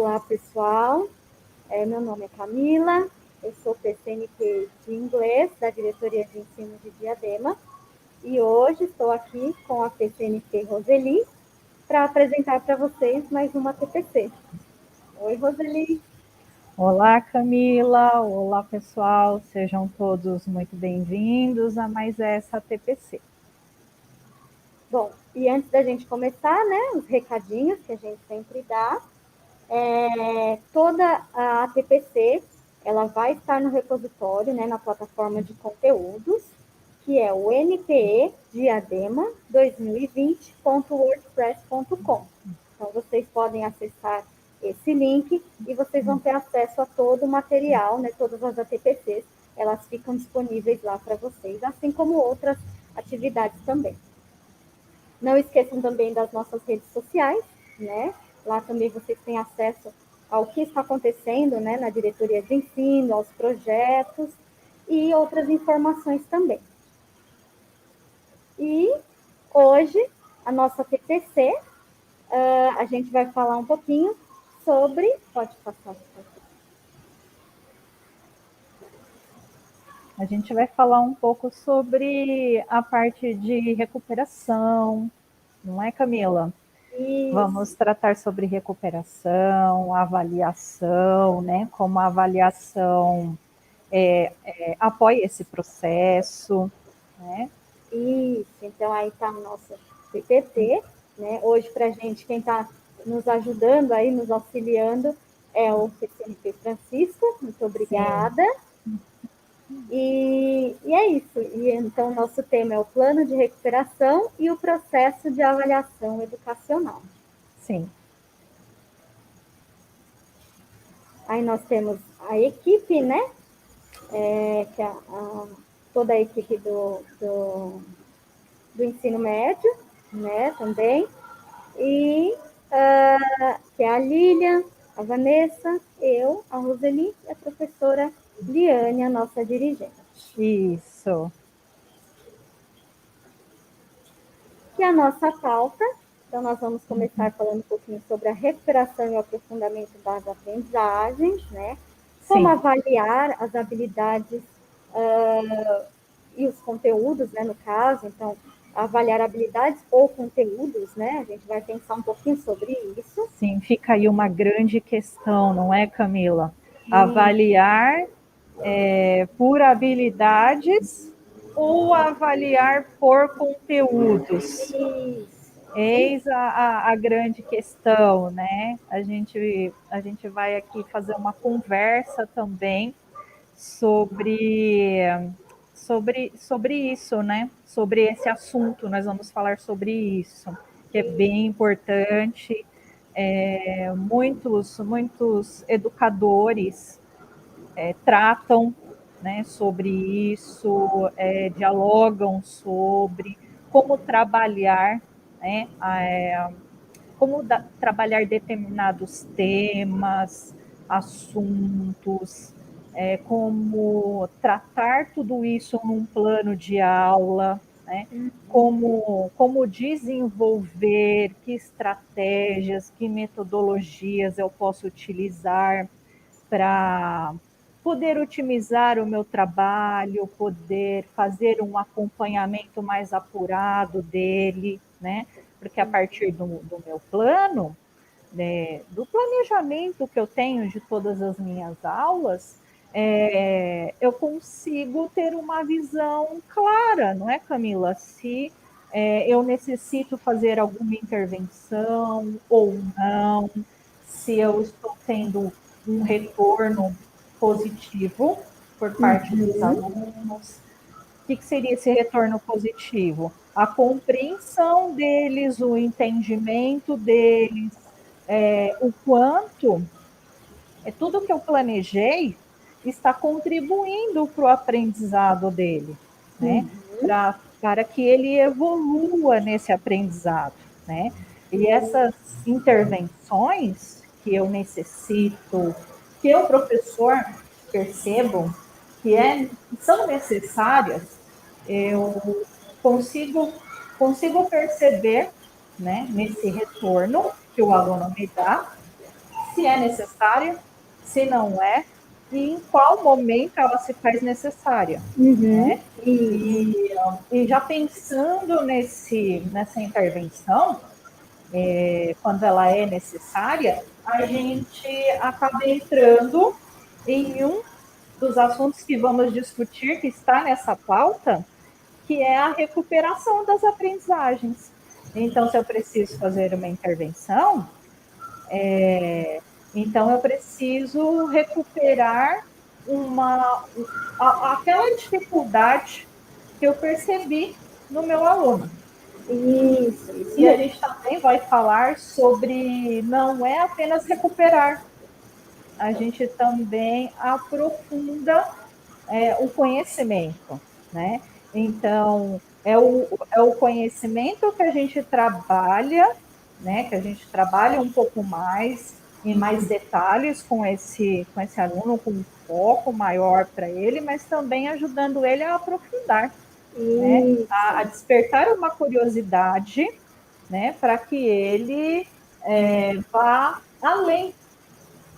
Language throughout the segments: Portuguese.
Olá, pessoal. Meu nome é Camila, eu sou PCNP de inglês da Diretoria de Ensino de Diadema e hoje estou aqui com a PCNP Roseli para apresentar para vocês mais uma TPC. Oi, Roseli. Olá, Camila. Olá, pessoal. Sejam todos muito bem-vindos a mais essa TPC. Bom, e antes da gente começar, né, os recadinhos que a gente sempre dá, toda a TPC, ela vai estar no repositório, né, na plataforma de conteúdos, que é o npe-diadema2020.wordpress.com. Então, vocês podem acessar esse link e vocês vão ter acesso a todo o material, né, todas as ATPCs, elas ficam disponíveis lá para vocês, assim como outras atividades também. Não esqueçam também das nossas redes sociais, né? Lá também vocês têm acesso ao que está acontecendo, né, na diretoria de ensino, aos projetos e outras informações também. E hoje, a nossa TPC, a gente vai falar um pouquinho sobre... Pode passar. A gente vai falar um pouco sobre a parte de recuperação, não é, Camila? Isso. Vamos tratar sobre recuperação, avaliação, né? Como a avaliação apoia esse processo, né? Isso, então aí está o nosso PPT, né? Hoje, para a gente, quem está nos ajudando aí, nos auxiliando, é o PCNP Francisco, muito obrigada. E é isso. E então, nosso tema é o plano de recuperação e o processo de avaliação educacional. Sim. Aí nós temos a equipe, né? Que é toda a equipe do ensino médio, né? Também. E que é a Lilian, a Vanessa, eu, a Roseli e a professora Liane, a nossa dirigente. Isso. E a nossa pauta, então nós vamos começar falando um pouquinho sobre a recuperação e o aprofundamento das aprendizagens, né? Como Sim. avaliar as habilidades e os conteúdos, né, no caso, então, avaliar habilidades ou conteúdos, né? A gente vai pensar um pouquinho sobre isso. Sim, fica aí uma grande questão, não é, Camila? Avaliar por habilidades ou avaliar por conteúdos? Eis a grande questão, né? A gente vai aqui fazer uma conversa também sobre isso, né? Sobre esse assunto, nós vamos falar sobre isso, que é bem importante. Muitos educadores tratam, né, sobre isso, dialogam sobre como trabalhar, né, trabalhar determinados temas, assuntos, como tratar tudo isso num plano de aula, né? Como desenvolver, que estratégias, que metodologias eu posso utilizar para poder otimizar o meu trabalho, poder fazer um acompanhamento mais apurado dele, né? Porque a partir do meu plano, né, do planejamento que eu tenho de todas as minhas aulas, eu consigo ter uma visão clara, não é, Camila? Se eu necessito fazer alguma intervenção ou não, se eu estou tendo um retorno positivo por parte dos alunos. O que seria esse retorno positivo? A compreensão deles, o entendimento deles, o quanto tudo que eu planejei está contribuindo para o aprendizado dele, né? Para que ele evolua nesse aprendizado, né? E essas intervenções que eu necessito, que o professor percebo que são necessárias, eu consigo perceber, né, nesse retorno que o aluno me dá, se é necessária, se não é, e em qual momento ela se faz necessária. Né? E já pensando nessa intervenção, quando ela é necessária, a gente acaba entrando em um dos assuntos que vamos discutir, que está nessa pauta, que é a recuperação das aprendizagens. Então, se eu preciso fazer uma intervenção, então eu preciso recuperar aquela dificuldade que eu percebi no meu aluno. Isso. E a gente também vai falar sobre não é apenas recuperar, a gente também aprofunda o conhecimento, né? Então, é o conhecimento que a gente trabalha, né? Que a gente trabalha um pouco mais, em mais detalhes com esse aluno, com um foco maior para ele, mas também ajudando ele a aprofundar, né? A despertar uma curiosidade, né? Para que ele vá além,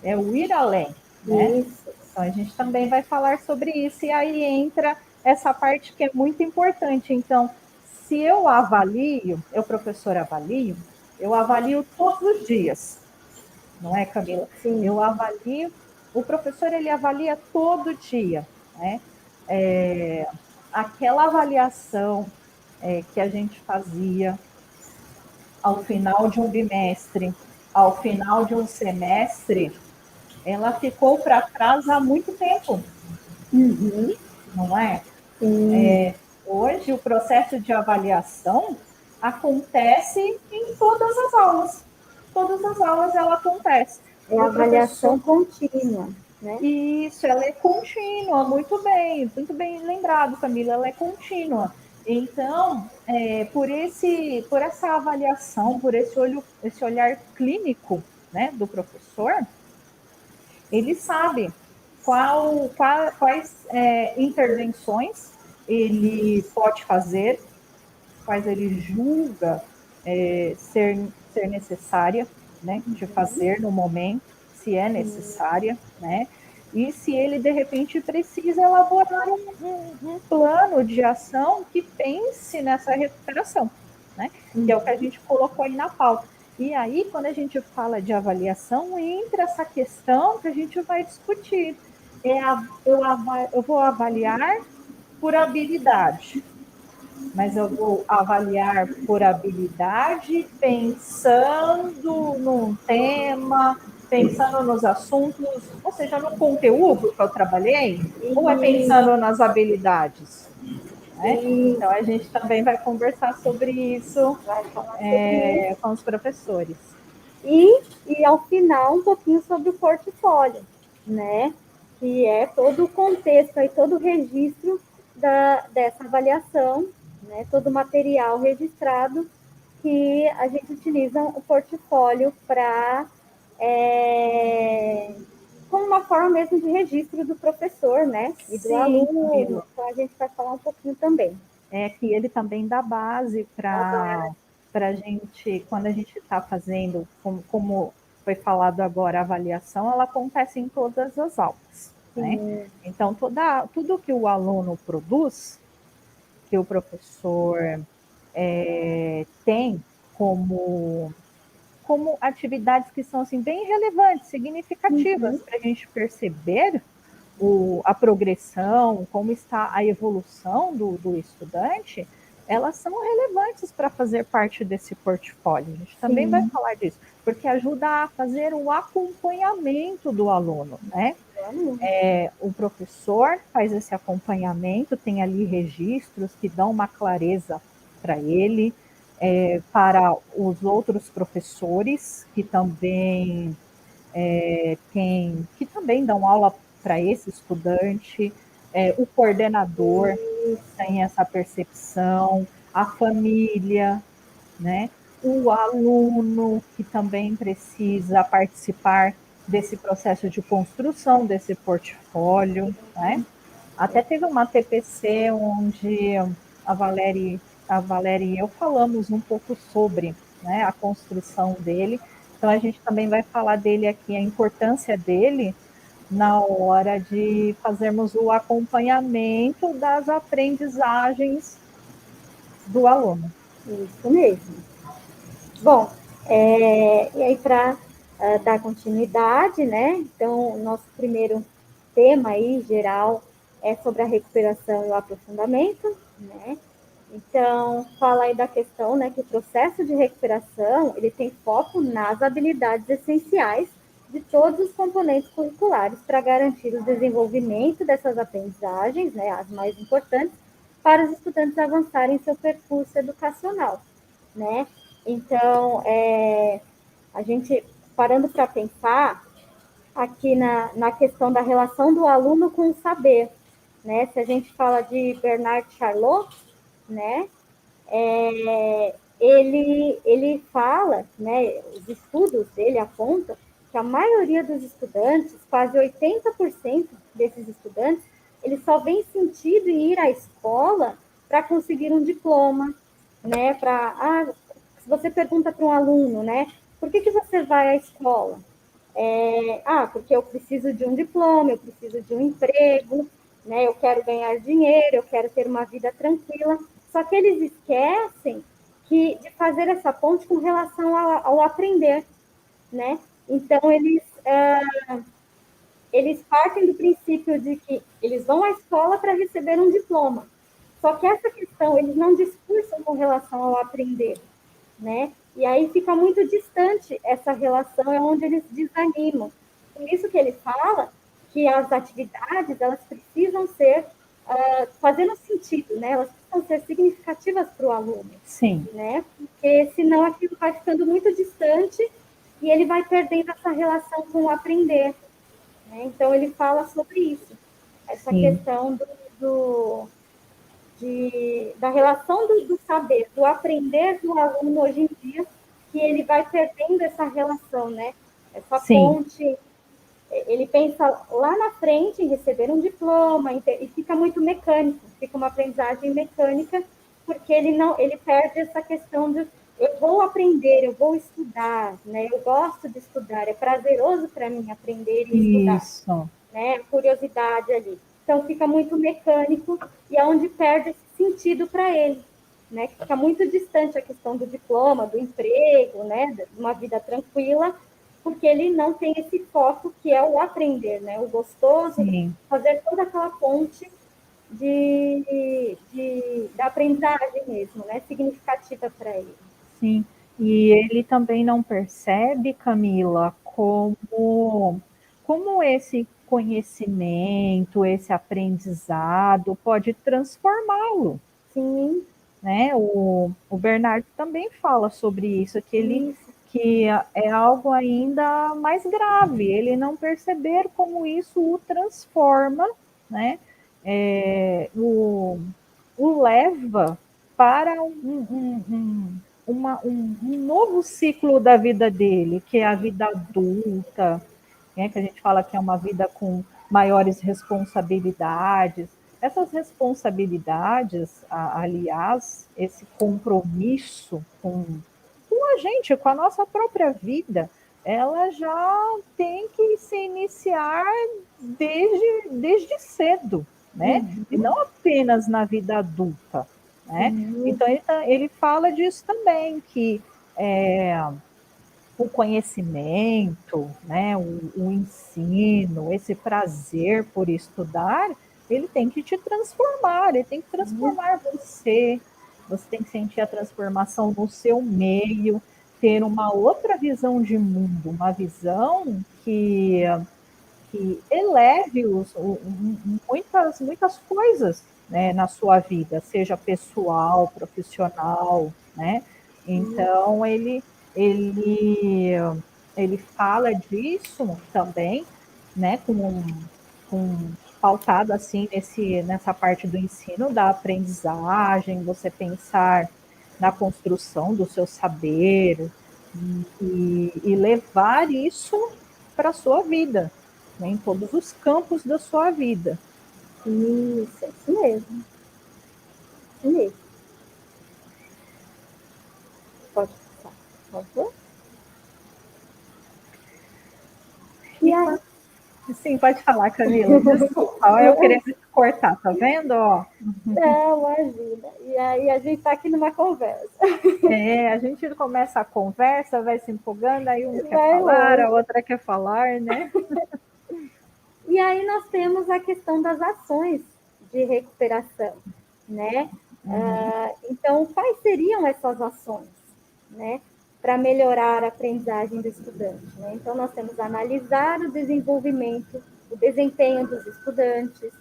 o ir além, né? Então, a gente também vai falar sobre isso, e aí entra essa parte que é muito importante. Então, se eu avalio, eu, professor, eu avalio todos os dias, não é, Camila? Sim. Eu avalio, o professor, ele avalia todo dia, né? Aquela avaliação que a gente fazia ao final de um bimestre, ao final de um semestre, ela ficou para trás há muito tempo, não é? Hoje, o processo de avaliação acontece em todas as aulas. Todas as aulas ela acontece. É a avaliação contínua, né? Isso, ela é contínua, muito bem lembrado, Camila, ela é contínua. Então, por essa avaliação, por esse olhar clínico, né, do professor, ele sabe quais intervenções ele pode fazer, quais ele julga ser necessária, né, de fazer no momento, se é necessária, né, e se ele, de repente, precisa elaborar um plano de ação que pense nessa recuperação, né, que é o que a gente colocou aí na pauta. E aí, quando a gente fala de avaliação, entra essa questão que a gente vai discutir. Eu vou avaliar por habilidade, mas eu vou avaliar por habilidade pensando num tema, pensando nos assuntos, ou seja, no conteúdo que eu trabalhei, ou é pensando nas habilidades? Né? Então, a gente também vai conversar sobre isso com os professores. E, ao final, um pouquinho sobre o portfólio, né? Que é todo o contexto e todo o registro dessa avaliação, né? Todo o material registrado que a gente utiliza o portfólio para como uma forma mesmo de registro do professor, né? E do aluno. Então, a gente vai falar um pouquinho também. Que ele também dá base para a gente, quando a gente está fazendo, como foi falado agora, a avaliação, ela acontece em todas as aulas. Né? Então, tudo que o aluno produz, que o professor tem como atividades que são assim, bem relevantes, significativas, para a gente perceber a progressão, como está a evolução do estudante, elas são relevantes para fazer parte desse portfólio. A gente também vai falar disso, porque ajuda a fazer o acompanhamento do aluno, né? O professor faz esse acompanhamento, tem ali registros que dão uma clareza para ele, para os outros professores que também que também dão aula para esse estudante, o coordenador tem essa percepção, a família, né? O aluno que também precisa participar desse processo de construção desse portfólio, né? Até teve uma TPC onde a Valéria e eu falamos um pouco sobre, né, a construção dele, Então, a gente também vai falar dele aqui, a importância dele na hora de fazermos o acompanhamento das aprendizagens do aluno. Isso mesmo. Bom, e aí para dar continuidade, né? Então, o nosso primeiro tema aí, geral, é sobre a recuperação e o aprofundamento, né? Então, fala aí da questão, né, que o processo de recuperação, ele tem foco nas habilidades essenciais de todos os componentes curriculares para garantir o desenvolvimento dessas aprendizagens, né, as mais importantes, para os estudantes avançarem em seu percurso educacional, né? Então, a gente, parando para pensar aqui na questão da relação do aluno com o saber, né? Se a gente fala de Bernard Charlot, né? Ele fala, né? Os estudos dele apontam que a maioria dos estudantes, quase 80% desses estudantes, eles só vêem sentido em ir à escola para conseguir um diploma, né? Se você pergunta para um aluno, né? Por que você vai à escola? Porque eu preciso de um diploma, eu preciso de um emprego, né? Eu quero ganhar dinheiro, eu quero ter uma vida tranquila. Só que eles esquecem de fazer essa ponte com relação ao aprender, né? Então, eles partem do princípio de que eles vão à escola para receber um diploma. Só que essa questão eles não discursam com relação ao aprender, né? E aí fica muito distante essa relação, é onde eles desanimam. Por isso que ele fala que as atividades elas precisam ser fazendo sentido, né? Elas precisam ser significativas para o aluno, Sim, né? Porque senão aquilo vai ficando muito distante e ele vai perdendo essa relação com o aprender, né? Então ele fala sobre isso, essa sim, questão do da relação do saber, do aprender do aluno hoje em dia, que ele vai perdendo essa relação, né? Essa sim, ponte, ele pensa lá na frente em receber um diploma e fica muito mecânico, fica uma aprendizagem mecânica, porque ele perde essa questão de eu vou aprender, eu vou estudar, né? Eu gosto de estudar, é prazeroso para mim aprender e estudar, isso, né? Curiosidade ali. Então fica muito mecânico e é onde perde esse sentido para ele, né? Fica muito distante a questão do diploma, do emprego, né? De uma vida tranquila, porque ele não tem esse foco que é o aprender, né? O gostoso, sim, fazer toda aquela ponte da aprendizagem mesmo, né? Significativa para ele. sim. E ele também não percebe, Camila, como esse conhecimento, esse aprendizado pode transformá-lo, Sim, né? O Bernardo também fala sobre isso, isso, que é algo ainda mais grave, ele não perceber como isso o transforma, né? O leva para um novo ciclo da vida dele, que é a vida adulta, né, que a gente fala que é uma vida com maiores responsabilidades. Essas responsabilidades, aliás, esse compromisso com a gente, com a nossa própria vida, ela já tem que se iniciar desde cedo, né? E não apenas na vida adulta, né? sim, Então ele fala disso também, que é, o conhecimento, né, o ensino, esse prazer por estudar, ele tem que te transformar, ele tem que transformar você, você tem que sentir a transformação no seu meio, ter uma outra visão de mundo, uma visão que eleve muitas coisas, né, na sua vida, seja pessoal, profissional, né? Então ele ele fala disso também, né, com pautado assim nessa parte do ensino da aprendizagem, você pensar na construção do seu saber e levar isso para a sua vida, né, em todos os campos da sua vida. isso mesmo, isso mesmo. Pode passar, por favor. Sim, pode falar, Camila. Desculpa, eu queria te cortar, tá vendo? Ó, Não, imagina. E aí a gente está aqui numa conversa. a gente começa a conversa, vai se empolgando, aí um quer Vai falar, a longe. outra quer falar, né? E aí nós temos a questão das ações de recuperação, né? Uhum. Então, quais seriam essas ações, né? Para melhorar a aprendizagem do estudante, né? Então, nós temos analisar o desenvolvimento, o desempenho dos estudantes,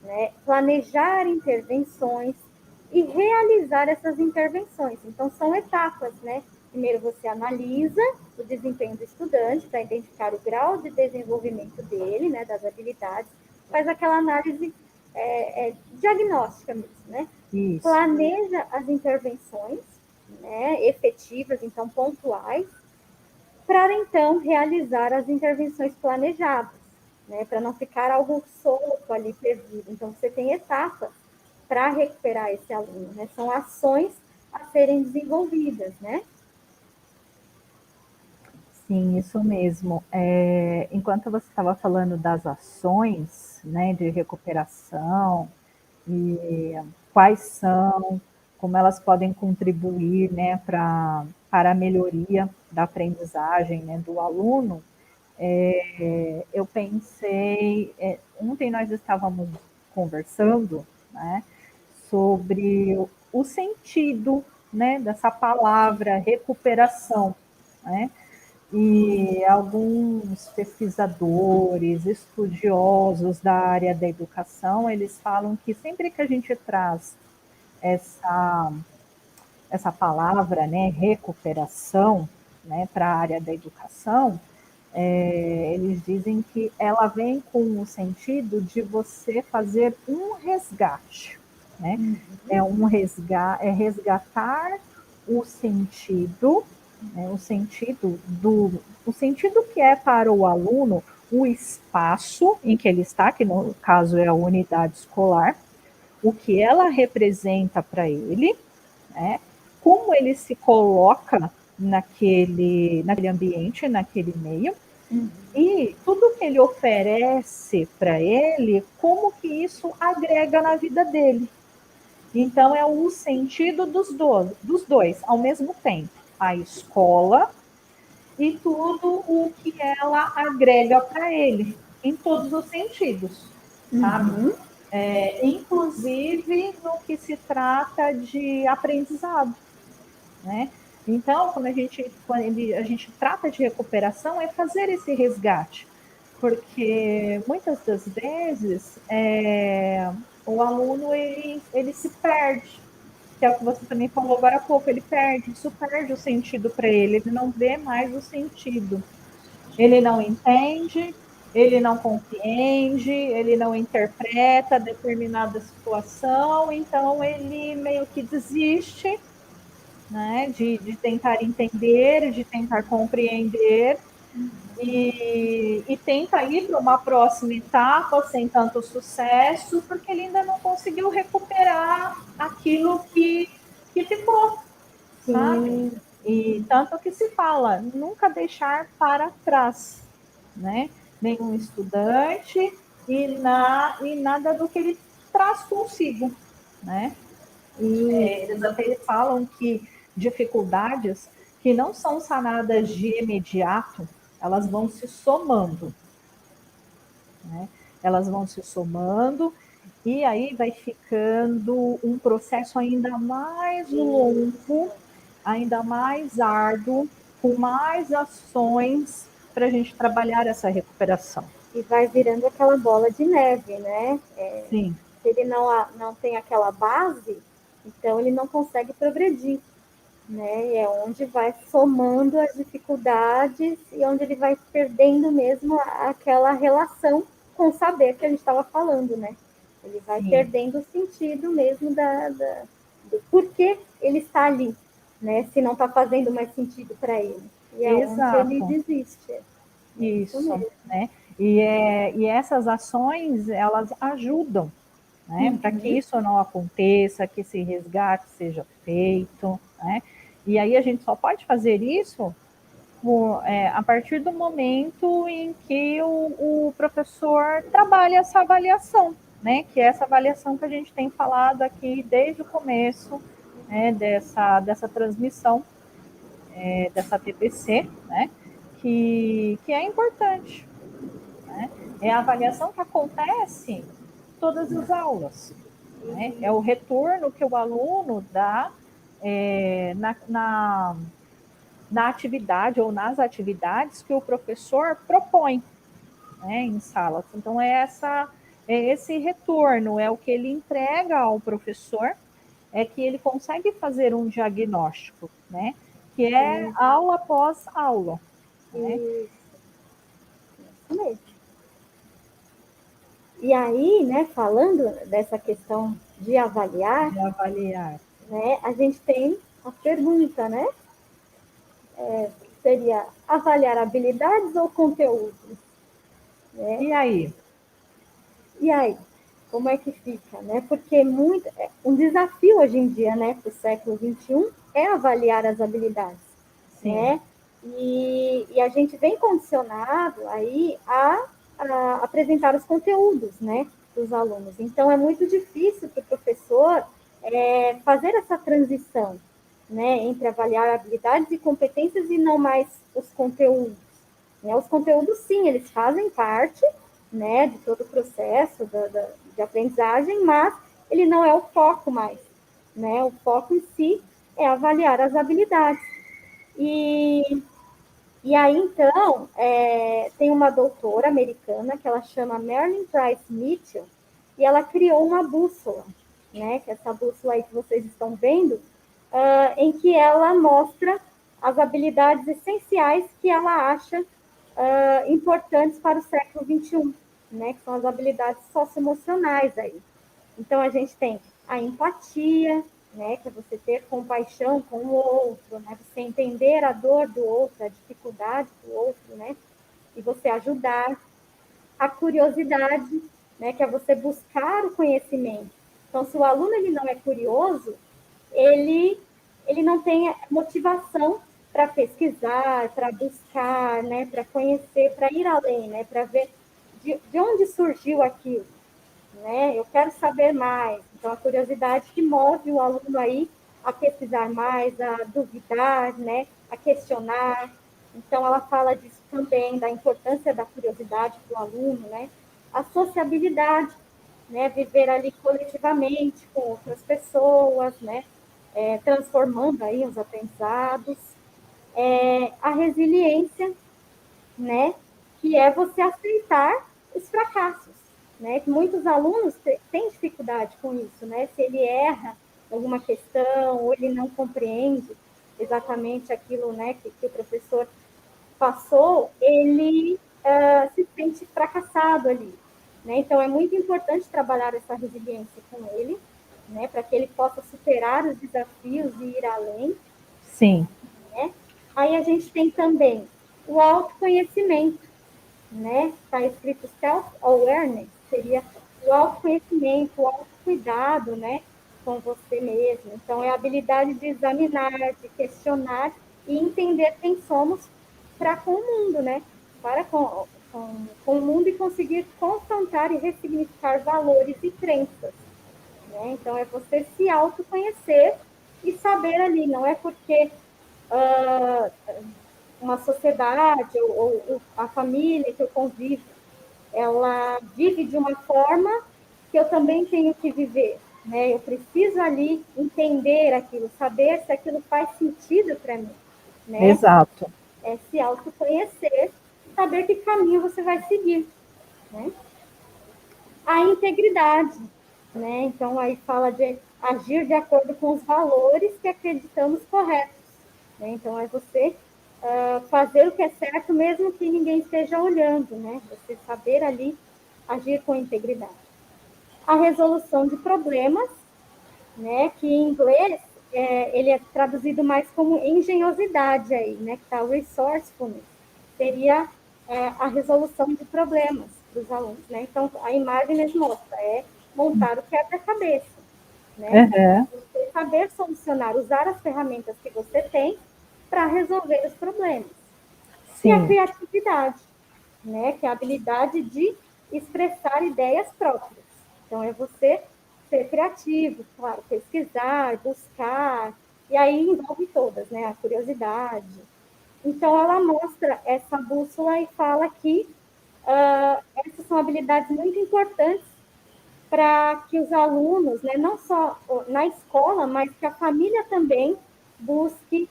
né? Planejar intervenções e realizar essas intervenções. Então, são etapas, né? Primeiro você analisa o desempenho do estudante para identificar o grau de desenvolvimento dele, né, das habilidades, faz aquela análise diagnóstica mesmo, né? Isso. Planeja as intervenções, né, efetivas, então pontuais, para então realizar as intervenções planejadas, né, para não ficar algo solto ali perdido. Então você tem etapas para recuperar esse aluno, né? São ações a serem desenvolvidas, né? Sim, isso mesmo. Enquanto você estava falando das ações, né, de recuperação e quais são, como elas podem contribuir, né, para a melhoria da aprendizagem, né, do aluno, eu pensei, ontem nós estávamos conversando, né, sobre o sentido, né, dessa palavra recuperação, né? E alguns pesquisadores, estudiosos da área da educação, eles falam que sempre que a gente traz essa, essa palavra, né, recuperação, né, para a área da educação, eles dizem que ela vem com o sentido de você fazer um resgate, né? É resgatar o sentido, né? O sentido que é para o aluno o espaço em que ele está, que no caso é a unidade escolar, o que ela representa para ele, né? Como ele se coloca naquele ambiente, naquele meio, e tudo que ele oferece para ele, como que isso agrega na vida dele. Então, é o sentido dos dois ao mesmo tempo. A escola e tudo o que ela agrega para ele, em todos os sentidos, sabe? Inclusive no que se trata de aprendizado, né? Então, quando a gente trata de recuperação, é fazer esse resgate, porque muitas das vezes o aluno ele se perde, que é o que você também falou agora há pouco, isso perde o sentido para ele não vê mais o sentido, ele não entende, ele não compreende, ele não interpreta determinada situação, então ele meio que desiste, né, de tentar entender, de tentar compreender, e tenta ir para uma próxima etapa sem tanto sucesso, porque ele ainda não conseguiu recuperar aquilo que ficou, sabe? Sim. E tanto que se fala, nunca deixar para trás, né? Nenhum estudante e nada do que ele traz consigo, né? Eles até falam que dificuldades que não são sanadas de imediato, elas vão se somando, né? Elas vão se somando e aí vai ficando um processo ainda mais longo, ainda mais árduo, com mais ações para a gente trabalhar essa recuperação. E vai virando aquela bola de neve, né? Sim. Se ele não tem aquela base, então ele não consegue progredir, né? É onde vai somando as dificuldades e onde ele vai perdendo mesmo aquela relação com o saber que a gente estava falando, né? Ele vai Sim. perdendo o sentido mesmo do porquê ele está ali, né? Se não está fazendo mais sentido para ele. E é onde ele Exato. desiste. É isso Isso, mesmo. né? E essas ações, elas ajudam, né? Para que isso não aconteça, que esse resgate seja feito, né? E aí a gente só pode fazer isso a partir do momento em que o professor trabalha essa avaliação, né? Que é essa avaliação que a gente tem falado aqui desde o começo, né, dessa transmissão, dessa TPC, né? Que é importante. Né? É a avaliação que acontece em todas as aulas. Né? É o retorno que o aluno dá na atividade ou nas atividades que o professor propõe, né, em salas. Então, esse retorno, é o que ele entrega ao professor, é que ele consegue fazer um diagnóstico, né, que é aula após aula. Né? Isso mesmo. E aí, né, falando dessa questão de avaliar, né, a gente tem a pergunta, né? Seria avaliar habilidades ou conteúdo? Né? E aí? E aí? Como é que fica? Né? Porque um desafio hoje em dia, né, para o século XXI, é avaliar as habilidades. Sim. Né? E a gente vem condicionado aí a apresentar os conteúdos, né, dos alunos. Então, é muito difícil para o professor fazer essa transição, né, entre avaliar habilidades e competências e não mais os conteúdos. Né? Os conteúdos, sim, eles fazem parte, né, de todo o processo de aprendizagem, mas ele não é o foco mais. Né? O foco em si é avaliar as habilidades. E aí, então, tem uma doutora americana que ela chama Marilyn Price Mitchell, e ela criou uma bússola, né, que é essa bússola aí que vocês estão vendo, em que ela mostra as habilidades essenciais que ela acha importantes para o século XXI, né, que são as habilidades socioemocionais aí. Então, a gente tem a empatia, né, que é você ter compaixão com o outro, né, você entender a dor do outro, a dificuldade do outro, né, e você ajudar. A curiosidade, né, que é você buscar o conhecimento. Então, se o aluno ele não é curioso, ele não tem motivação para pesquisar, para buscar, né, para conhecer, para ir além, né, para ver de onde surgiu aquilo. Né? Eu quero saber mais. Então, a curiosidade que move o aluno aí a pesquisar mais, a duvidar, né? A questionar. Então, ela fala disso também, da importância da curiosidade para o aluno, né? A sociabilidade, né? Viver ali coletivamente com outras pessoas, né? Transformando aí os aprendizados. A resiliência, né? Que é você aceitar os fracassos, né? Que muitos alunos têm dificuldade com isso, né? Se ele erra alguma questão ou ele não compreende exatamente aquilo, né, que o professor passou, ele se sente fracassado ali, né? Então é muito importante trabalhar essa resiliência com ele, né, para que ele possa superar os desafios e ir além. Sim. Né? Aí a gente tem também o autoconhecimento, né? Está escrito self-awareness, seria o autoconhecimento, o autocuidado, né? Com você mesmo. Então, é a habilidade de examinar, de questionar e entender quem somos para com o mundo, né? Para com o mundo e conseguir confrontar e ressignificar valores e crenças. Né? Então, é você se autoconhecer e saber ali, não é porque uma sociedade ou a família que eu convivo, ela vive de uma forma que eu também tenho que viver. Né? Eu preciso ali entender aquilo, saber se aquilo faz sentido para mim. Né? Exato. É se autoconhecer, saber que caminho você vai seguir. Né? A integridade. Né? Então, aí fala de agir de acordo com os valores que acreditamos corretos. Né? Então, é você fazer o que é certo, mesmo que ninguém esteja olhando, né? Você saber ali agir com integridade. A resolução de problemas, né? Que em inglês ele é traduzido mais como engenhosidade aí, né? Que tá resourcefulness, seria a resolução de problemas dos alunos, né? Então a imagem mesmo mostra montar o quebra-cabeça, né? Uhum. Você saber solucionar, usar as ferramentas que você tem para resolver os problemas. e a Sim, criatividade, né? Que é a habilidade de expressar ideias próprias. Então, é você ser criativo, claro, pesquisar, buscar, e aí envolve todas, né? A curiosidade. Então, ela mostra essa bússola e fala que essas são habilidades muito importantes para que os alunos, né, não só na escola, mas que a família também busque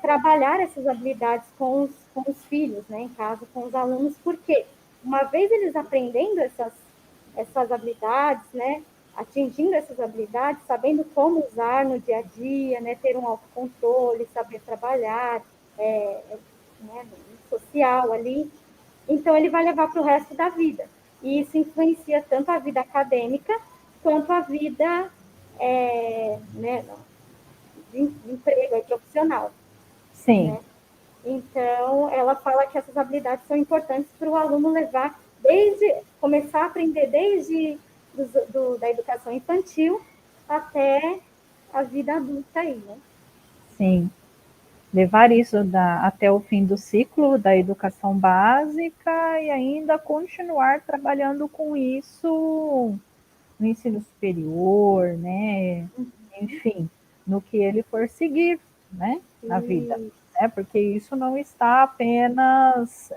trabalhar essas habilidades com os filhos, né, em casa, com os alunos, porque uma vez eles aprendendo essas habilidades, né, atingindo essas habilidades, sabendo como usar no dia a dia, né, ter um autocontrole, saber trabalhar, né, no social ali, então ele vai levar para o resto da vida. E isso influencia tanto a vida acadêmica quanto a vida né, de emprego, profissional. sim. Né? Então, ela fala que essas habilidades são importantes para o aluno levar desde começar a aprender desde da educação infantil até a vida adulta aí, né? Sim, levar isso até o fim do ciclo da educação básica e ainda continuar trabalhando com isso no ensino superior, né? Enfim, no que ele for seguir, né? Na vida, E, né? Porque isso não está apenas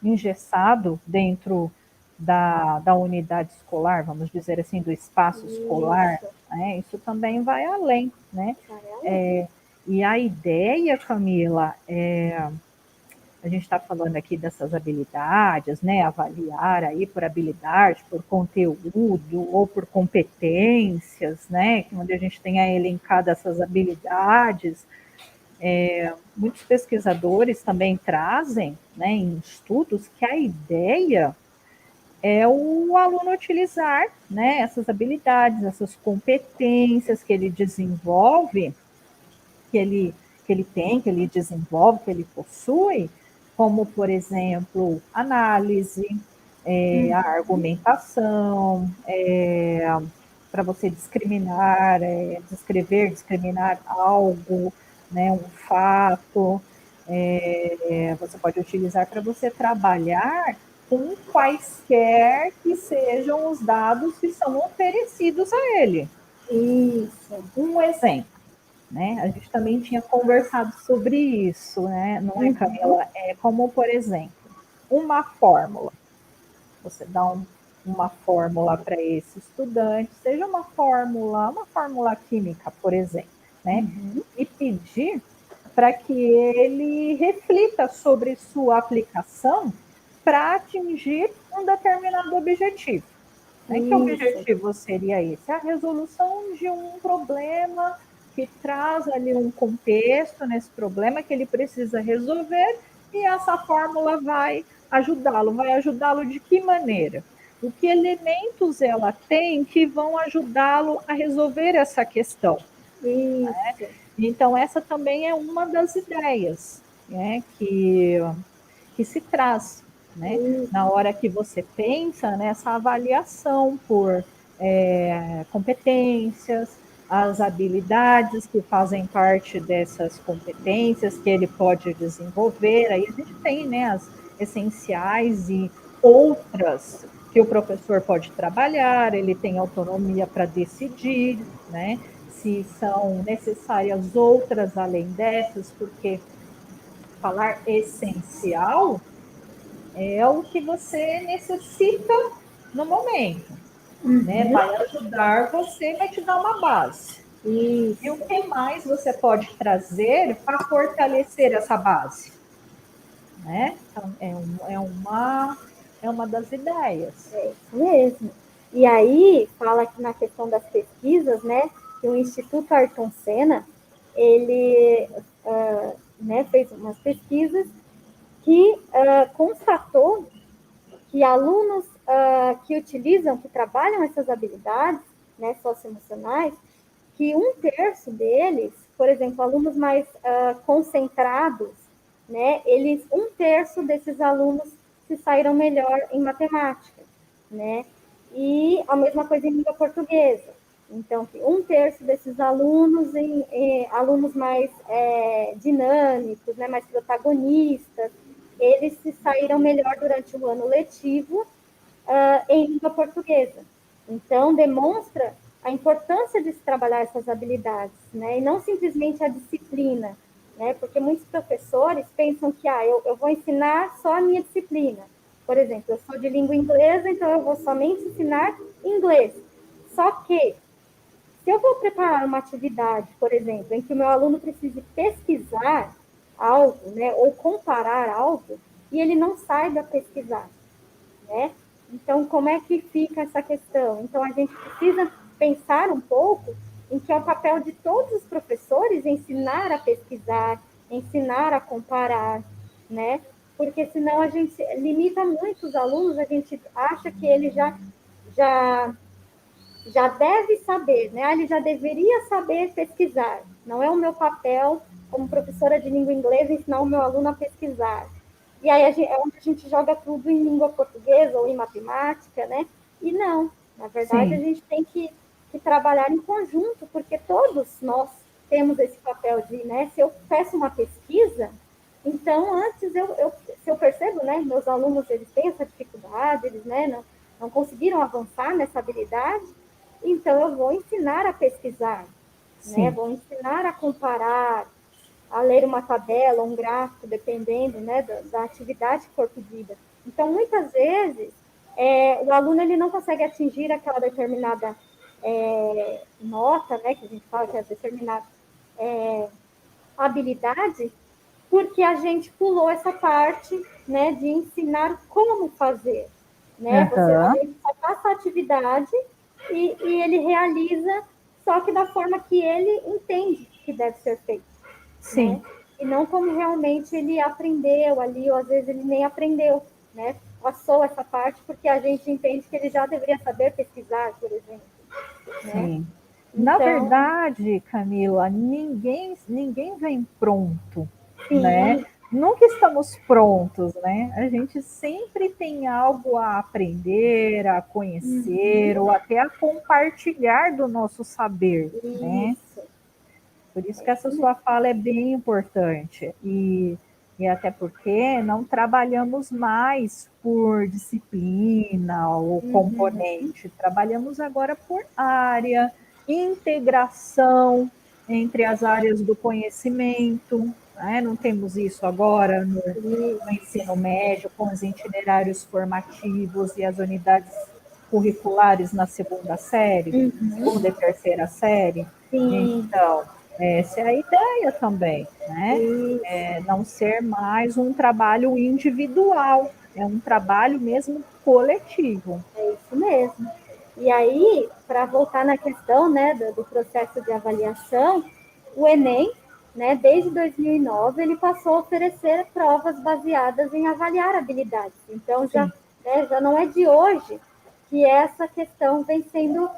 engessado dentro da unidade escolar, vamos dizer assim, do espaço escolar, isso, né? Isso também vai além, né? vai além. É, e a ideia, Camila, a gente está falando aqui dessas habilidades, né? Avaliar aí por habilidade, por conteúdo ou por competências, né? Onde a gente tem elencado essas habilidades. Muitos pesquisadores também trazem, né, em estudos, que a ideia é o aluno utilizar, né, essas habilidades, essas competências que ele desenvolve, que ele, que ele tem, que ele desenvolve, que ele possui, como, por exemplo, análise, a argumentação, para você discriminar, descrever, discriminar algo, né, um fato. Você pode utilizar para você trabalhar com quaisquer que sejam os dados que são oferecidos a ele. Isso. Um exemplo, né? A gente também tinha conversado sobre isso, né? Não é, Uhum. Camila? É como, por exemplo, uma fórmula. Você dá uma fórmula para esse estudante, seja uma fórmula química, por exemplo, né? Uhum. E pedir para que ele reflita sobre sua aplicação para atingir um determinado objetivo. Né? Que Isso. objetivo seria esse? A resolução de um problema que traz ali um contexto nesse problema que ele precisa resolver e essa fórmula vai ajudá-lo de que maneira? O que elementos ela tem que vão ajudá-lo a resolver essa questão? Isso. Então, essa também é uma das ideias, né, que se traz, né, na Isso. hora que você pensa nessa avaliação por competências, as habilidades que fazem parte dessas competências que ele pode desenvolver. Aí a gente tem, né, as essenciais e outras que o professor pode trabalhar, ele tem autonomia para decidir, né, se são necessárias outras além dessas, porque falar essencial é o que você necessita no momento, né? Uhum. Vai ajudar você, vai te dar uma base. E o Isso. que mais você pode trazer para fortalecer essa base, né? Então, é uma das ideias. É isso mesmo. E aí, fala que na questão das pesquisas, né, que o Instituto Ayrton Senna, ele né, fez umas pesquisas que constatou que alunos que utilizam, que trabalham essas habilidades, né, socioemocionais, que um terço deles, por exemplo, alunos mais concentrados, né, eles, um terço desses alunos se saíram melhor em matemática, né, e a mesma coisa em língua portuguesa. Então, um terço desses alunos alunos mais dinâmicos, né, mais protagonistas, eles se saíram melhor durante o ano letivo em língua portuguesa. Então, demonstra a importância de se trabalhar essas habilidades, né, e não simplesmente a disciplina, né, porque muitos professores pensam que eu vou ensinar só a minha disciplina. Por exemplo, eu sou de língua inglesa, então eu vou somente ensinar inglês. Só que, se eu vou preparar uma atividade, por exemplo, em que o meu aluno precise pesquisar algo, né, ou comparar algo, e ele não saiba pesquisar, né? Então, como é que fica essa questão? Então, a gente precisa pensar um pouco em que é o papel de todos os professores ensinar a pesquisar, ensinar a comparar, né? Porque senão a gente limita muito os alunos, a gente acha que ele já já deve saber, né? Ele já deveria saber pesquisar. Não é o meu papel, como professora de língua inglesa, ensinar o meu aluno a pesquisar. E aí é onde a gente joga tudo em língua portuguesa ou em matemática, né? E não, na verdade, a Sim, gente tem que trabalhar em conjunto, porque todos nós temos esse papel de, né? Se eu peço uma pesquisa, então antes se eu percebo, né? Meus alunos eles têm essa dificuldade, eles, né? Não conseguiram avançar nessa habilidade, então eu vou ensinar a pesquisar, né? sim, Vou ensinar a comparar, a ler uma tabela, um gráfico, dependendo, né, da atividade que for pedida. Então, muitas vezes, o aluno ele não consegue atingir aquela determinada nota, né, que a gente fala que é determinada habilidade, porque a gente pulou essa parte, né, de ensinar como fazer, né? A aham, gente só passa a atividade e ele realiza, só que da forma que ele entende que deve ser feito, né? sim. E não como realmente ele aprendeu ali, ou às vezes ele nem aprendeu, né? Passou essa parte porque a gente entende que ele já deveria saber pesquisar, por exemplo, né? Sim. Na Então, verdade, Camila, ninguém vem pronto, né? sim, Nunca estamos prontos, né? A gente sempre tem algo a aprender, a conhecer uhum, ou até a compartilhar do nosso saber, né? isso, Por isso é que essa isso sua mesmo. fala é bem importante. E até porque não trabalhamos mais por disciplina ou Uhum, componente, trabalhamos agora por área, integração entre as áreas do conhecimento. Né? Não temos isso agora no isso, ensino médio, com os itinerários formativos e as unidades curriculares na segunda série, uhum, segunda e terceira série. sim, Então, essa é a ideia também, né? isso, Não ser mais um trabalho individual, é um trabalho mesmo coletivo. é isso mesmo. E aí, para voltar na questão, né, do processo de avaliação, o Enem, né, desde 2009, ele passou a oferecer provas baseadas em avaliar habilidades. Então, Sim, já não é de hoje que essa questão vem sendo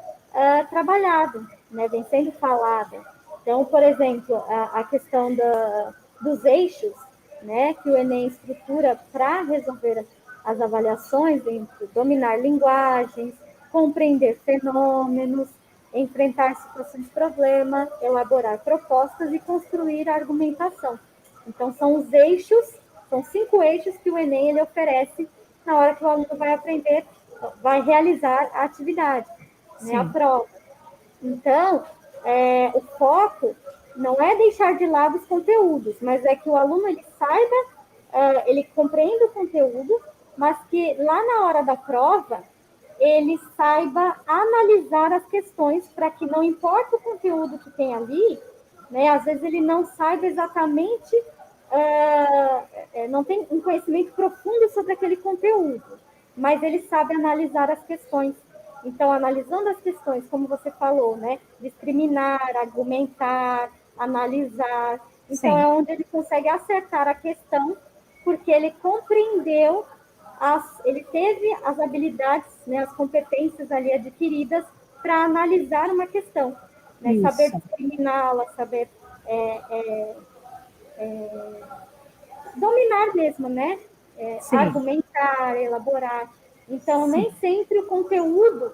trabalhada, né, vem sendo falada. Então, por exemplo, a questão dos eixos, né, que o Enem estrutura para resolver as avaliações entre dominar linguagens, compreender fenômenos, enfrentar situações de problema, elaborar propostas e construir argumentação. Então, são os eixos, são 5 eixos que o Enem ele oferece na hora que o aluno vai aprender, vai realizar a atividade, né, a sim, prova. Então, o foco não é deixar de lado os conteúdos, mas é que o aluno ele saiba, ele compreenda o conteúdo, mas que lá na hora da prova ele saiba analisar as questões para que não importa o conteúdo que tem ali, né? Às vezes ele não saiba exatamente, não tem um conhecimento profundo sobre aquele conteúdo, mas ele sabe analisar as questões. Então, analisando as questões, como você falou, né? Discriminar, argumentar, analisar. Então, sim, é onde ele consegue acertar a questão, porque ele compreendeu, ele teve as habilidades, né, as competências ali adquiridas para analisar uma questão, né? Saber isso, discriminá-la, saber dominar mesmo, né? sim, Argumentar, elaborar. Então, sim, nem sempre o conteúdo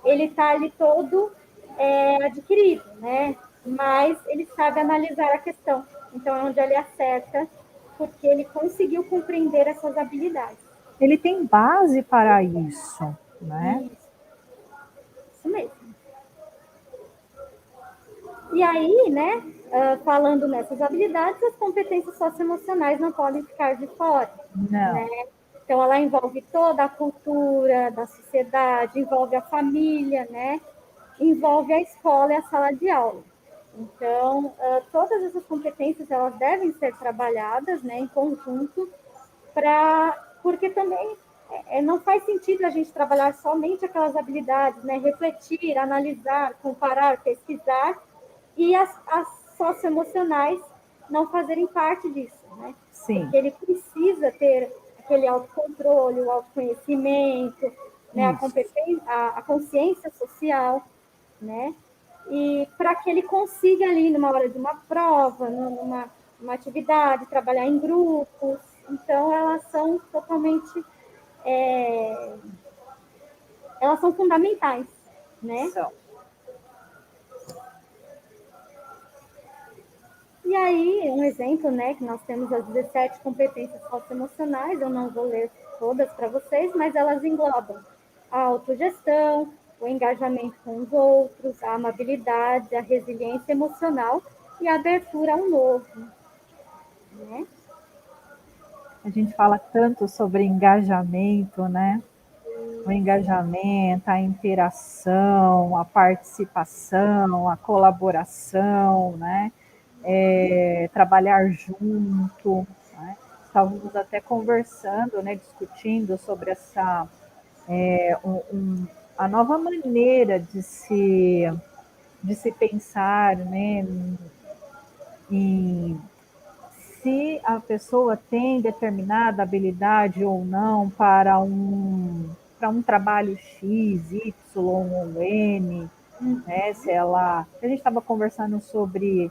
ele está ali todo é adquirido, né? Mas ele sabe analisar a questão. Então, é onde ele acerta, porque ele conseguiu compreender essas habilidades. Ele tem base para isso, né? Isso mesmo. E aí, né, falando nessas habilidades, as competências socioemocionais não podem ficar de fora, Não. né? Então, ela envolve toda a cultura da sociedade, envolve a família, né? Envolve a escola e a sala de aula. Então, todas essas competências elas devem ser trabalhadas, né, em conjunto, porque também não faz sentido a gente trabalhar somente aquelas habilidades, né, refletir, analisar, comparar, pesquisar, e as socioemocionais não fazerem parte disso, né? Sim. Porque ele precisa ter aquele autocontrole, o autoconhecimento, né, a consciência social, né? E para que ele consiga ali, numa hora de uma prova, numa atividade, trabalhar em grupos. Então, é, elas são fundamentais, né? São. E aí, um exemplo, né, que nós temos as 17 competências socioemocionais, eu não vou ler todas para vocês, mas elas englobam a autogestão, o engajamento com os outros, a amabilidade, a resiliência emocional e a abertura ao novo, né? A gente fala tanto sobre engajamento, né? O engajamento, a interação, a participação, a colaboração, né? Trabalhar junto. Né? Estávamos até conversando, né? Discutindo sobre essa a nova maneira de se pensar, né? Em se a pessoa tem determinada habilidade ou não para um trabalho X, Y ou N, né? Se ela, a gente estava conversando sobre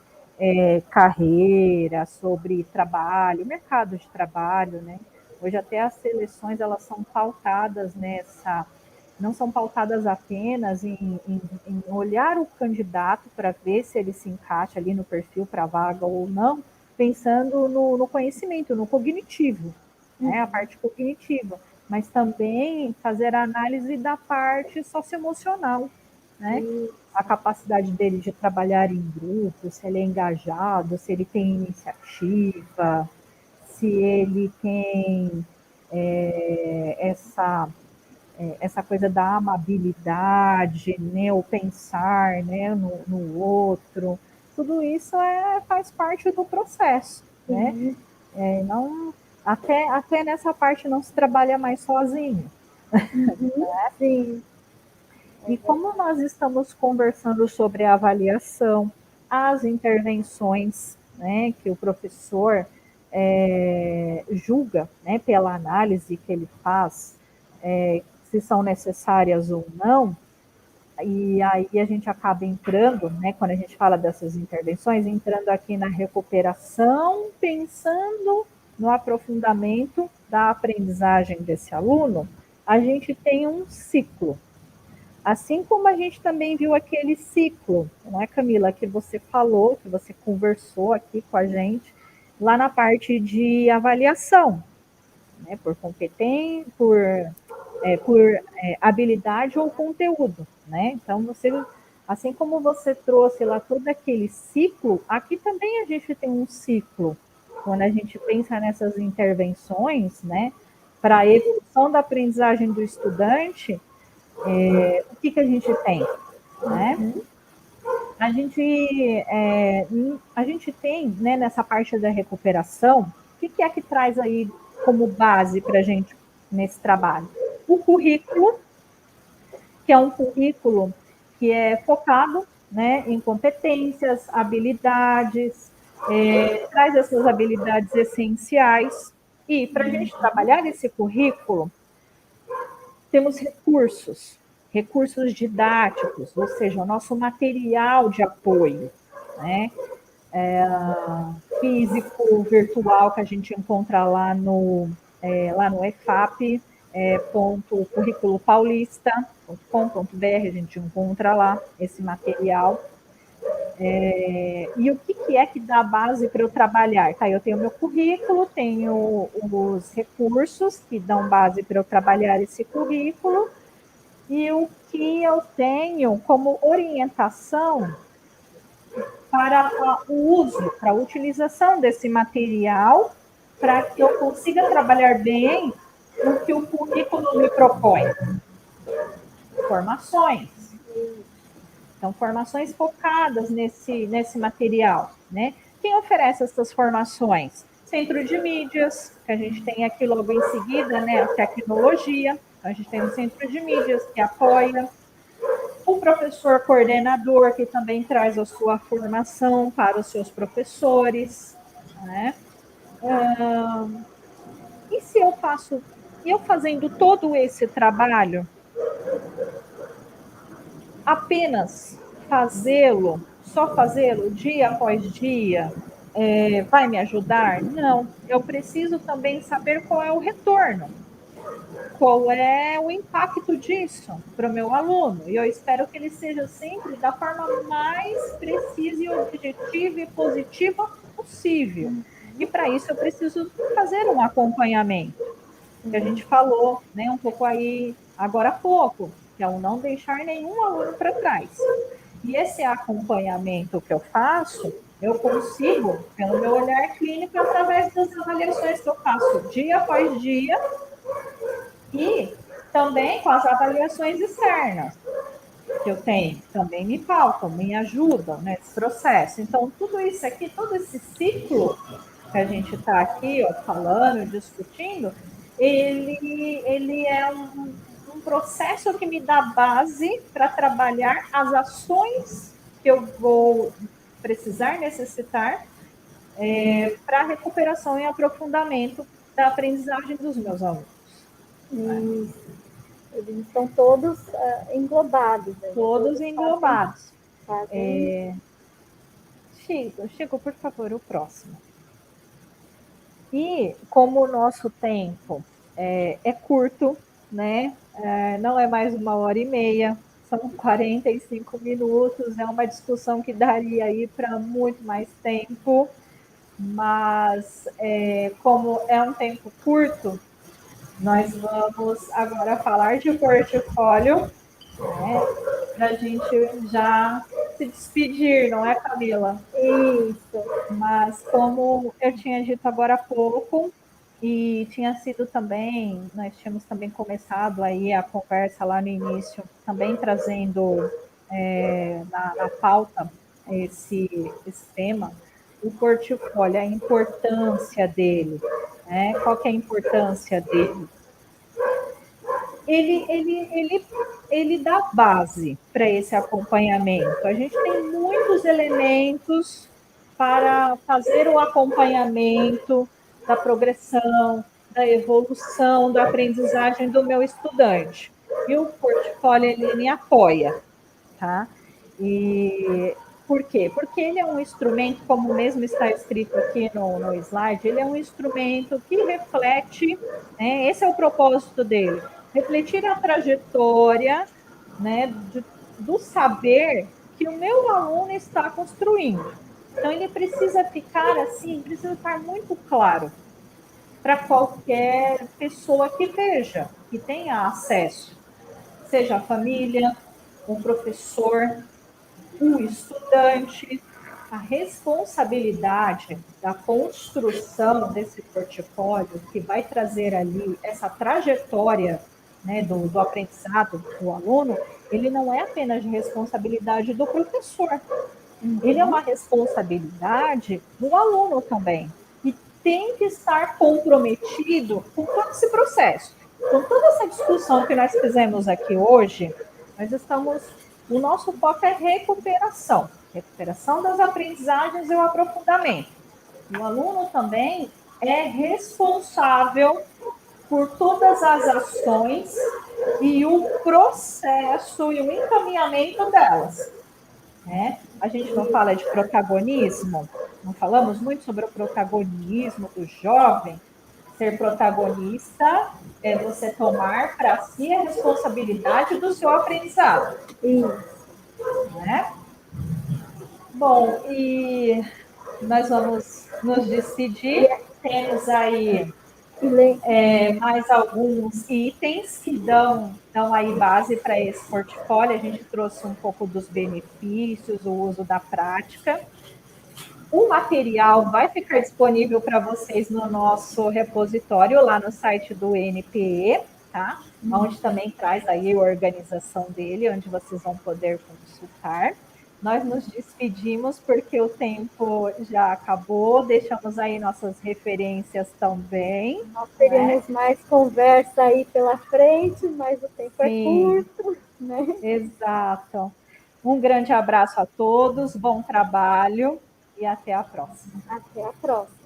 carreira, sobre trabalho, mercado de trabalho, né? Hoje até as seleções elas são pautadas nessa, não são pautadas apenas em olhar o candidato para ver se ele se encaixa ali no perfil para a vaga ou não, pensando no conhecimento, no cognitivo, né? A parte cognitiva, mas também fazer a análise da parte socioemocional, né? A capacidade dele de trabalhar em grupo, se ele é engajado, se ele tem iniciativa, se ele tem essa coisa da amabilidade, né, o pensar, né, no outro, tudo isso faz parte do processo, né? Sim, Não, até nessa parte não se trabalha mais sozinho. sim. E como nós estamos conversando sobre a avaliação, as intervenções, né, que o professor julga, né, pela análise que ele faz, se são necessárias ou não, e aí a gente acaba entrando, né, quando a gente fala dessas intervenções, entrando aqui na recuperação, pensando no aprofundamento da aprendizagem desse aluno, a gente tem um ciclo. Assim como a gente também viu aquele ciclo, não é, Camila, que você falou, que você conversou aqui com a gente, lá na parte de avaliação, né, por competência, por habilidade ou conteúdo, né? Então você, assim como você trouxe lá todo aquele ciclo, aqui também a gente tem um ciclo. Quando a gente pensa nessas intervenções, né, para a evolução da aprendizagem do estudante, o que a gente tem, né? A gente tem, né, nessa parte da recuperação, o que é que traz aí como base para a gente nesse trabalho? O currículo, que é um currículo que é focado, né, em competências, habilidades, traz essas habilidades essenciais. E para a gente trabalhar esse currículo, temos recursos, recursos didáticos, ou seja, o nosso material de apoio, né? Físico, virtual, que a gente encontra lá no EFAP, curriculopaulista.com.br, a gente encontra lá esse material. E o que é que dá base para eu trabalhar? Tá, eu tenho meu currículo, tenho os recursos que dão base para eu trabalhar esse currículo, e o que eu tenho como orientação para o uso, para a utilização desse material, para que eu consiga trabalhar bem o que o currículo me propõe. Formações. Então, formações focadas nesse material, né? Quem oferece essas formações? Centro de mídias, que a gente tem aqui logo em seguida, né? A tecnologia. Então, a gente tem um centro de mídias que apoia. O professor coordenador, que também traz a sua formação para os seus professores, né? E se eu fazendo todo esse trabalho, apenas só fazê-lo dia após dia, vai me ajudar? Não, eu preciso também saber qual é o retorno, qual é o impacto disso para o meu aluno. E eu espero que ele seja sempre da forma mais precisa e objetiva e positiva possível. E para isso eu preciso fazer um acompanhamento, que a gente falou, né, um pouco aí agora há pouco, que é o não deixar nenhum aluno para trás. E esse acompanhamento que eu faço, eu consigo, pelo meu olhar clínico, através das avaliações que eu faço dia após dia, e também com as avaliações externas que eu tenho, também me pautam, me ajudam nesse processo. Então, tudo isso aqui, todo esse ciclo que a gente está aqui ó, falando, discutindo, ele é um processo que me dá base para trabalhar as ações que eu vou precisar, necessitar, para a recuperação e aprofundamento da aprendizagem dos meus alunos. Eles estão todos englobados. Né? Todos englobados. Fazem... Chico, por favor, o próximo. E como o nosso tempo é curto, né? Não é mais 1h30, são 45 minutos, é uma discussão que daria aí para muito mais tempo, mas como é um tempo curto, nós vamos agora falar de portfólio, né? Para a gente já se despedir, não é, Camila? Isso. Mas como eu tinha dito agora há pouco, e tinha sido também, nós tínhamos também começado aí a conversa lá no início, também trazendo na pauta esse tema, o portfólio, a importância dele, né? Qual que é a importância dele? Ele dá base para esse acompanhamento. A gente tem muitos elementos para fazer o acompanhamento da progressão, da evolução, da aprendizagem do meu estudante. E o portfólio ele me apoia, tá? E por quê? Porque ele é um instrumento, como mesmo está escrito aqui no slide, ele é um instrumento que reflete, né, esse é o propósito dele, refletir a trajetória, né, do saber que o meu aluno está construindo. Então, ele precisa ficar assim, precisa estar muito claro para qualquer pessoa que veja, que tenha acesso, seja a família, o professor, o estudante. A responsabilidade da construção desse portfólio, que vai trazer ali essa trajetória, né, do aprendizado do aluno, ele não é apenas de responsabilidade do professor, ele é uma responsabilidade do aluno também, e tem que estar comprometido com todo esse processo. Com toda essa discussão que nós fizemos aqui hoje, o nosso foco é recuperação das aprendizagens e o aprofundamento. O aluno também é responsável por todas as ações e o processo e o encaminhamento delas. Né? A gente não fala de protagonismo, não falamos muito sobre o protagonismo do jovem, ser protagonista é você tomar para si a responsabilidade do seu aprendizado. Isso. Né? Bom, e nós vamos nos despedir. Temos aí mais alguns itens que dão aí base para esse portfólio. A gente trouxe um pouco dos benefícios, o uso da prática. O material vai ficar disponível para vocês no nosso repositório, lá no site do NPE, tá? Onde também traz aí a organização dele, onde vocês vão poder consultar. Nós nos despedimos porque o tempo já acabou, deixamos aí nossas referências também. Nós teríamos mais conversa aí pela frente, mas o tempo é Sim, curto, né? exato. Um grande abraço a todos, bom trabalho e até a próxima. Até a próxima.